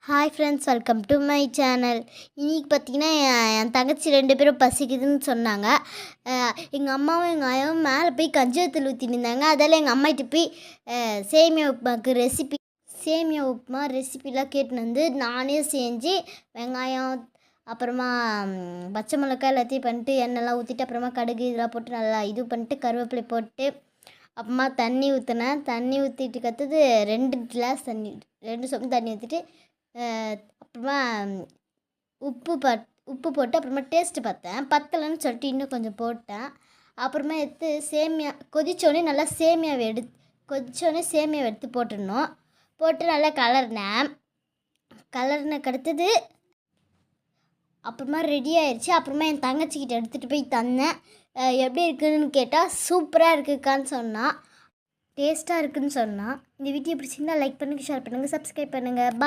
Hi friends, welcome to my channel. இன்றைக்கி பார்த்திங்கன்னா என் தங்கச்சி 2 பேரும் பசிக்குதுன்னு சொன்னாங்க. எங்கள் அம்மாவும் எங்கள் ஆயாவும் மேலே போய் கஞ்சி ஊற்றின்னு இருந்தாங்க. அதால் எங்கள் அம்மாகிட்ட போய் சேமியா உப்புமா ரெசிபிலாம் கேட்டுன்னு வந்து நானே செஞ்சு வெங்காயம் அப்புறமா பச்சை மிளகாய் எல்லாத்தையும் பண்ணிட்டு எண்ணெய்லாம் ஊற்றிட்டு அப்புறமா கடுகு இதெல்லாம் போட்டு நல்லா இது பண்ணிட்டு கருவேப்பிலை போட்டு அப்புறமா தண்ணி ஊற்றினேன். தண்ணி ஊற்றிட்டு கற்றுது 2 கிளாஸ் தண்ணி 2 சொம்பு தண்ணி ஊற்றிட்டு அப்புறமா உப்பு போட்டு அப்புறமா டேஸ்ட்டு பார்த்தேன். பத்தலைன்னு சொல்லிட்டு இன்னும் கொஞ்சம் போட்டேன். அப்புறமா எடுத்து சேமியா கொதித்தோடனே நல்லா சேமியாவை எடுத்து போட்டுடணும். போட்டு நல்லா கலர்னக்கு அடுத்தது அப்புறமா ரெடி ஆயிடுச்சு. அப்புறமா என் தங்கச்சிக்கிட்ட எடுத்துகிட்டு போய் தந்தேன். எப்படி இருக்குதுன்னு கேட்டால் சூப்பராக இருக்குக்கான்னு சொன்னான். டேஸ்ட்டாக இருக்குதுன்னு சொன்னான். இந்த வீடியோ பிடிச்சிருந்தா லைக் பண்ணுங்கள், ஷேர் பண்ணுங்கள், சப்ஸ்கிரைப் பண்ணுங்கள்.